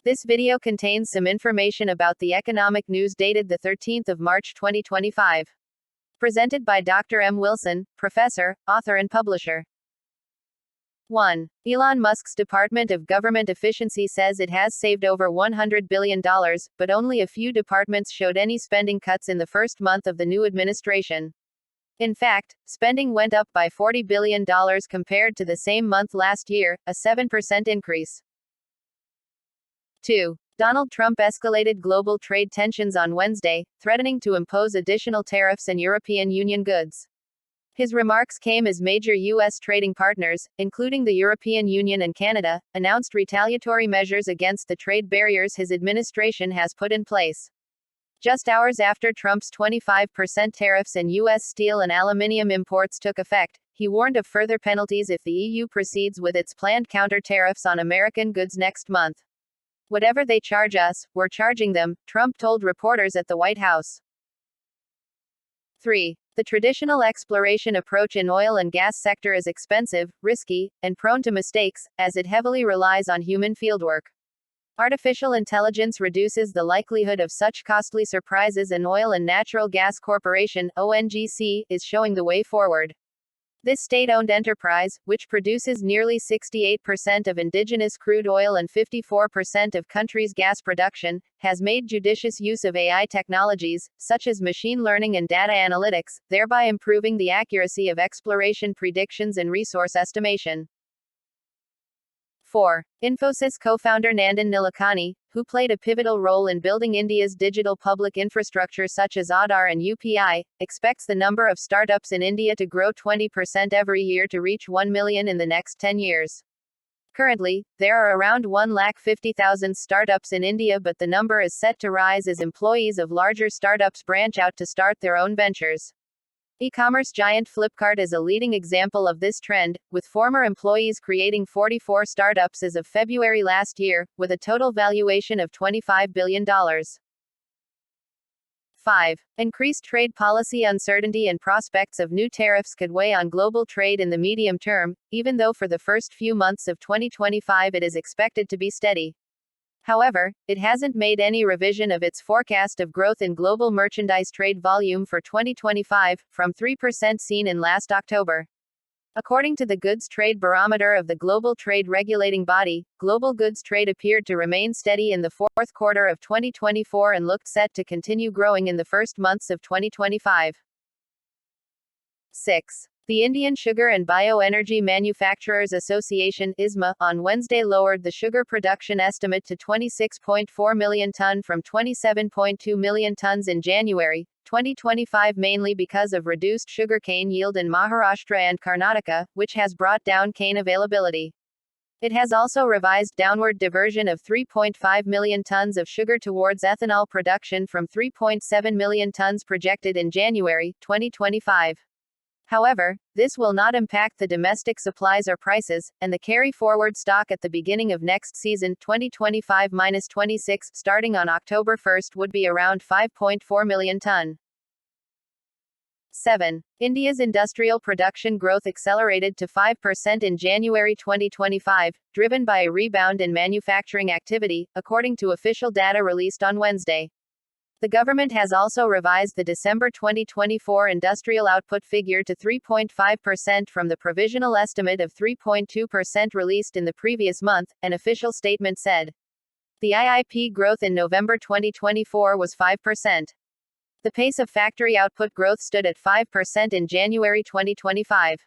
This video contains some information about the economic news dated the 13th of March 2025. Presented by Dr. M. Wilson, professor, author and publisher. 1. Elon Musk's Department of Government Efficiency says it has saved over $100 billion, but only a few departments showed any spending cuts in the first month of the new administration. In fact, spending went up by $40 billion compared to the same month last year, a 7% increase. 2. Donald Trump escalated global trade tensions on Wednesday, threatening to impose additional tariffs on European Union goods. His remarks came as major U.S. trading partners, including the European Union and Canada, announced retaliatory measures against the trade barriers his administration has put in place. Just hours after Trump's 25% tariffs on U.S. steel and aluminium imports took effect, he warned of further penalties if the EU proceeds with its planned counter tariffs on American goods next month. "Whatever they charge us, we're charging them," Trump told reporters at the White House. 3. The traditional exploration approach in oil and gas sector is expensive, risky, and prone to mistakes, as it heavily relies on human fieldwork. Artificial intelligence reduces the likelihood of such costly surprises, and Oil and Natural Gas Corporation, ONGC, is showing the way forward. This state-owned enterprise, which produces nearly 68% of indigenous crude oil and 54% of country's gas production, has made judicious use of AI technologies, such as machine learning and data analytics, thereby improving the accuracy of exploration predictions and resource estimation. 4. Infosys co-founder Nandan Nilekani, who played a pivotal role in building India's digital public infrastructure such as Aadhaar and UPI, expects the number of startups in India to grow 20% every year to reach 1 million in the next 10 years. Currently, there are around 150,000 startups in India, but the number is set to rise as employees of larger startups branch out to start their own ventures. E-commerce giant Flipkart is a leading example of this trend, with former employees creating 44 startups as of February last year, with a total valuation of $25 billion. 5. Increased trade policy uncertainty and prospects of new tariffs could weigh on global trade in the medium term, even though for the first few months of 2025 it is expected to be steady. However, it hasn't made any revision of its forecast of growth in global merchandise trade volume for 2025, from 3% seen in last October. According to the Goods Trade Barometer of the global trade regulating body, global goods trade appeared to remain steady in the fourth quarter of 2024 and looked set to continue growing in the first months of 2025. 6. The Indian Sugar and Bioenergy Manufacturers Association (ISMA) on Wednesday lowered the sugar production estimate to 26.4 million ton from 27.2 million tons in January 2025, mainly because of reduced sugarcane yield in Maharashtra and Karnataka, which has brought down cane availability. It has also revised downward diversion of 3.5 million tons of sugar towards ethanol production from 3.7 million tons projected in January 2025. However, this will not impact the domestic supplies or prices, and the carry-forward stock at the beginning of next season 2025-26 starting on October 1 would be around 5.4 million ton. 7. India's industrial production growth accelerated to 5% in January 2025, driven by a rebound in manufacturing activity, according to official data released on Wednesday. The government has also revised the December 2024 industrial output figure to 3.5% from the provisional estimate of 3.2% released in the previous month, an official statement said. The IIP growth in November 2024 was 5%. The pace of factory output growth stood at 5% in January 2025.